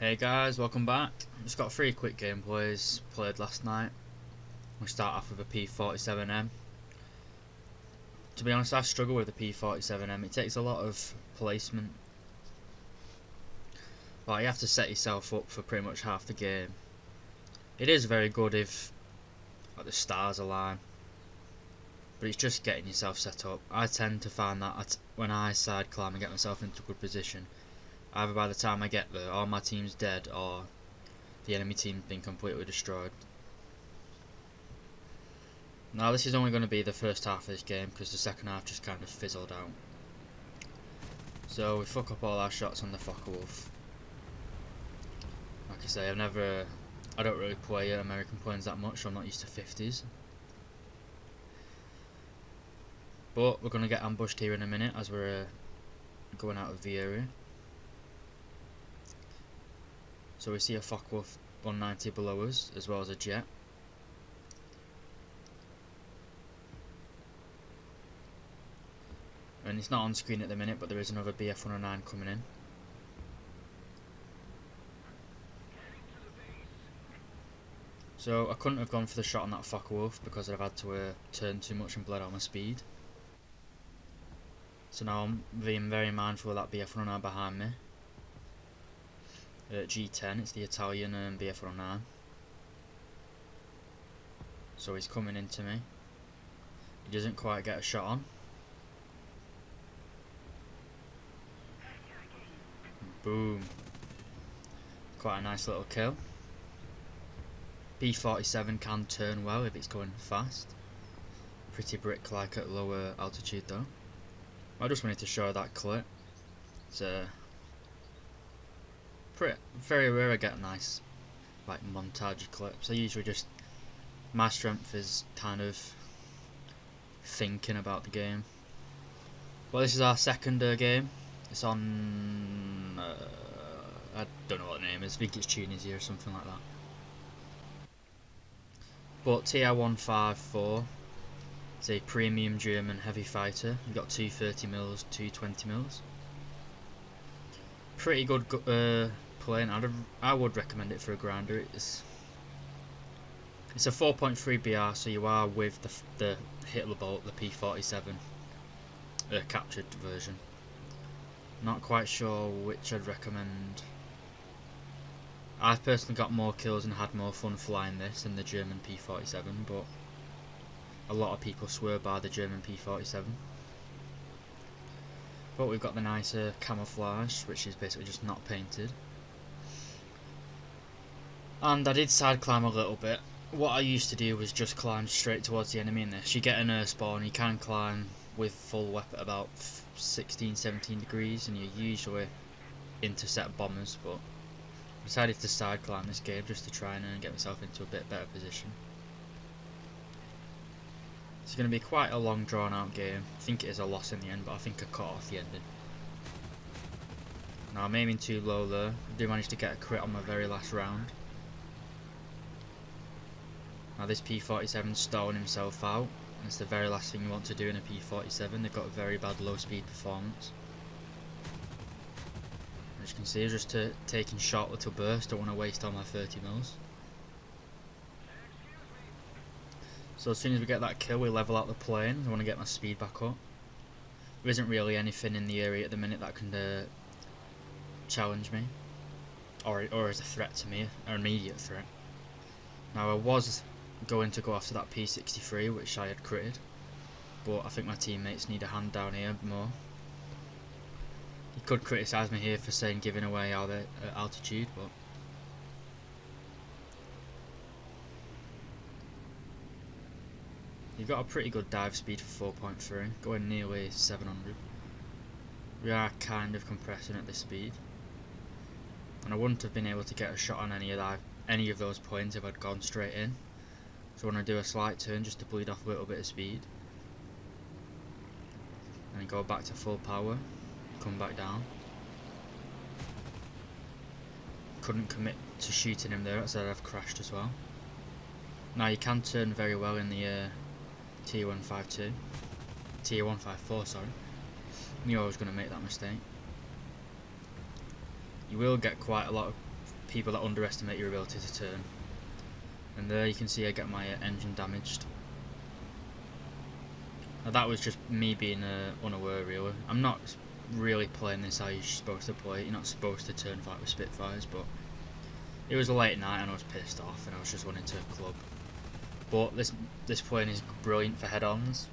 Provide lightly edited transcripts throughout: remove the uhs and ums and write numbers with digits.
Hey guys, welcome back. Just got 3 quick gameplays played last night. We start off with a P47M. To be honest, I struggle with the P47M. It takes a lot of placement. Like, you have to set yourself up for pretty much half the game. It is very good if like, the stars align, but it's just getting yourself set up. I tend to find that when I side climb and get myself into a good position, either by the time I get there, all my team's dead or the enemy team's been completely destroyed. Now this is only going to be the first half of this game because the second half just kind of fizzled out. So we fuck up all our shots on the SAKO. Like I say, I don't really play American planes that much, so I'm not used to 50s. But we're going to get ambushed here in a minute as we're going out of the area. So we see a SAKO 190 below us, as well as a jet. And it's not on screen at the minute, but there is another BF-109 coming in. So I couldn't have gone for the shot on that SAKO because I've had to turn too much and bled out my speed. So now I'm being very mindful of that BF-109 behind me. G10, it's the Italian BF-109. So he's coming into me. He doesn't quite get a shot on. Boom. Quite a nice little kill. P47 can turn well if it's going fast. Pretty brick-like at lower altitude though. I just wanted to show that clip. It's very rare I get nice like montage clips. I usually just, my strength is kind of thinking about the game. Well, this is our second game. It's on I don't know what the name is. I think it's Tunisia or something like that. But TR-154, it's a premium German heavy fighter. You've got 230mm, 220mm. Pretty good plane. I would recommend it for a grinder. It's a 4.3 BR, so you are with the Hitler bolt, the P47 captured version. Not quite sure which I'd recommend. I've personally got more kills and had more fun flying this than the German P47, but a lot of people swear by the German P47. But we've got the nicer camouflage, which is basically just not painted. And I did side climb a little bit. What I used to do was just climb straight towards the enemy in this. You get an air spawn, you can climb with full weapon at about 16-17 degrees, and you usually intercept bombers, but I decided to side climb this game just to try and get myself into a bit better position. It's going to be quite a long drawn out game. I think it is a loss in the end, but I think I cut off the ending. Now I'm aiming too low there. I do manage to get a crit on my very last round. Now this P47's stalling himself out. It's the very last thing you want to do in a P47. They've got a very bad low speed performance. As you can see, just taking short little bursts. Don't want to waste all my 30mm. So as soon as we get that kill, we level out the plane. I want to get my speed back up. There isn't really anything in the area at the minute that can challenge me, or as a threat to me, or an immediate threat. Now I was going to go after that P63, which I had critted, but I think my teammates need a hand down here more. You could criticise me here for saying giving away our altitude, but you've got a pretty good dive speed for 4.3, going nearly 700. We are kind of compressing at this speed, and I wouldn't have been able to get a shot on any of those points if I'd gone straight in. So I want to do a slight turn just to bleed off a little bit of speed, and then go back to full power, come back down. Couldn't commit to shooting him there, as I've crashed as well. Now you can turn very well in the TR-154, sorry. Knew I was going to make that mistake. You will get quite a lot of people that underestimate your ability to turn. And there you can see I get my engine damaged. Now that was just me being unaware really. I'm not really playing this how you're supposed to play it. You're not supposed to turn fight with Spitfires, but it was a late night and I was pissed off and I was just wanting to club. But this plane is brilliant for head-ons.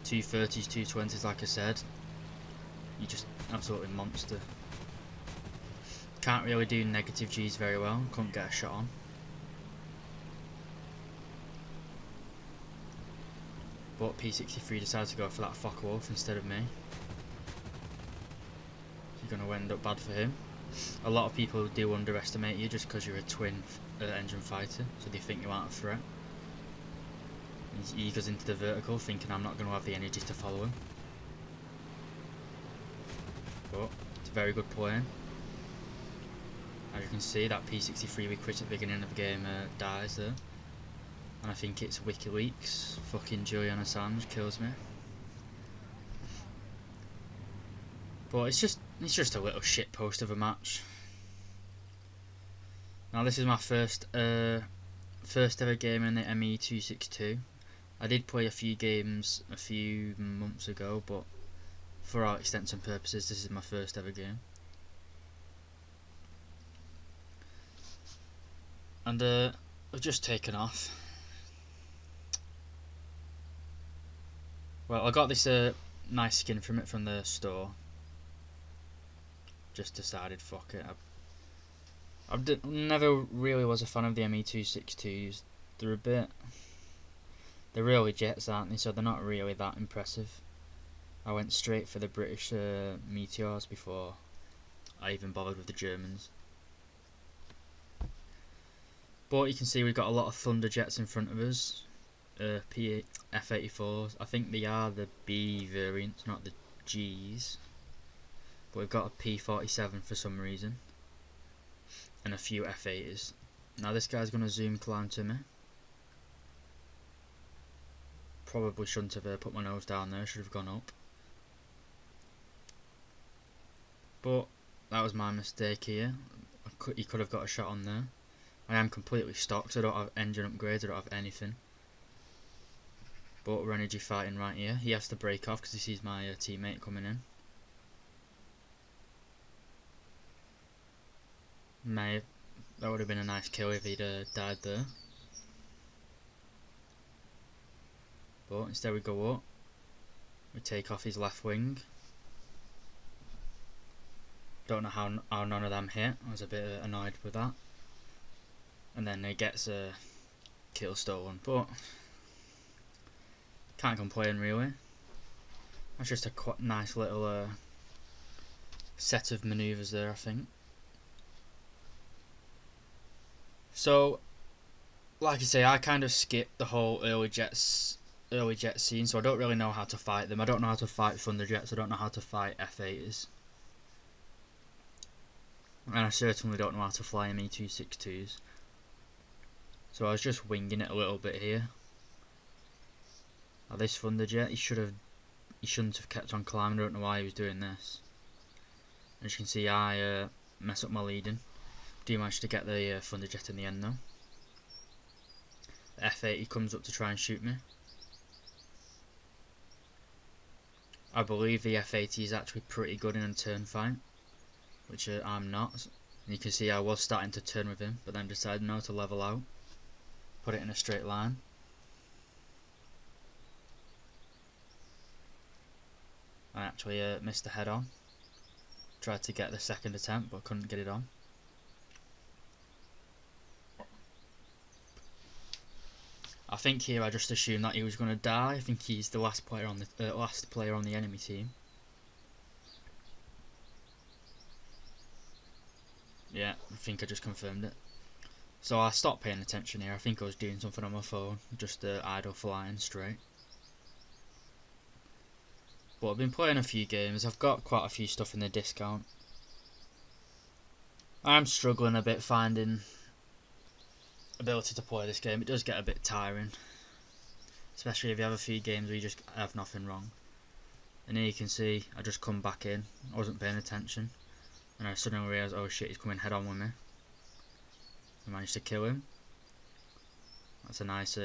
230s, 220s like I said. You're just absolutely monster. Can't really do negative Gs very well, couldn't get a shot on. But P63 decided to go for that fuck wolf instead of me. You're going to end up bad for him. A lot of people do underestimate you just because you're a twin engine fighter, so they think you aren't a threat. He goes into the vertical thinking I'm not going to have the energy to follow him. But it's a very good plane. As you can see, that P63 we quit at the beginning of the game dies there. And I think it's WikiLeaks. Fucking Julian Assange kills me. But it's just a little shit post of a match. Now this is my first ever game in the ME262. I did play a few games a few months ago, but for all intents and purposes, this is my first ever game. And I've just taken off. Well, I got this nice skin from it from the store. Just decided, fuck it. I never really was a fan of the ME262s. They're really jets, aren't they? So they're not really that impressive. I went straight for the British Meteors before I even bothered with the Germans. But you can see we've got a lot of Thunder jets in front of us. F-84s. I think they are the B variants, not the Gs. But we've got a P-47 for some reason. And a few F-80s. Now this guy's going to zoom climb to me. Probably shouldn't have put my nose down there, should have gone up. But that was my mistake here. He could have got a shot on there. I am completely stocked, I don't have engine upgrades, I don't have anything. But we're energy fighting right here. He has to break off because he sees my teammate coming in. That would have been a nice kill if he'd died there. But instead we go up. We take off his left wing. Don't know how none of them hit. I was a bit annoyed with that. And then he gets a kill stolen, but can't complain really. That's just a quite nice little set of manoeuvres there, I think. So, like I say, I kind of skipped the whole early jet scene, so I don't really know how to fight them. I don't know how to fight Thunderjets. I don't know how to fight F-80s. And I certainly don't know how to fly ME262s. So I was just winging it a little bit here. Now this Thunderjet, he shouldn't have kept on climbing. I don't know why he was doing this. As you can see, I mess up my leading. Do manage to get the Thunderjet in the end though. The F-80 comes up to try and shoot me. I believe the F-80 is actually pretty good in a turn fight, which I'm not. And you can see I was starting to turn with him, but then decided no, to level out. Put it in a straight line. I actually missed the head on. Tried to get the second attempt, but couldn't get it on. I think here I just assumed that he was going to die. I think he's the last player on the enemy team. Yeah, I think I just confirmed it. So I stopped paying attention here. I think I was doing something on my phone, just idle flying straight. But I've been playing a few games. I've got quite a few stuff in the discount. I'm struggling a bit finding ability to play this game. It does get a bit tiring, especially if you have a few games where you just have nothing wrong. And here you can see I just come back in. I wasn't paying attention. And I suddenly realised, oh shit, he's coming head on with me. I managed to kill him. That's a nice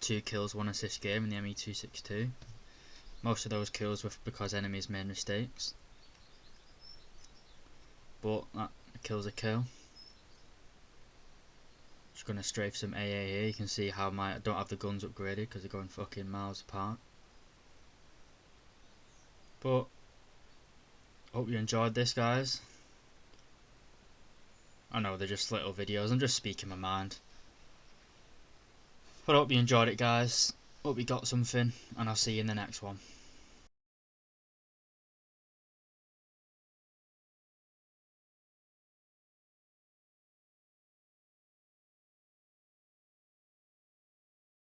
2 kills, 1 assist game in the ME262. Most of those kills were because enemies made mistakes. But that kill's a kill. Just gonna strafe some AA here. You can see how I don't have the guns upgraded because they're going fucking miles apart. But hope you enjoyed this, guys. I know they're just little videos, I'm just speaking my mind. But I hope you enjoyed it, guys. Hope you got something, and I'll see you in the next one.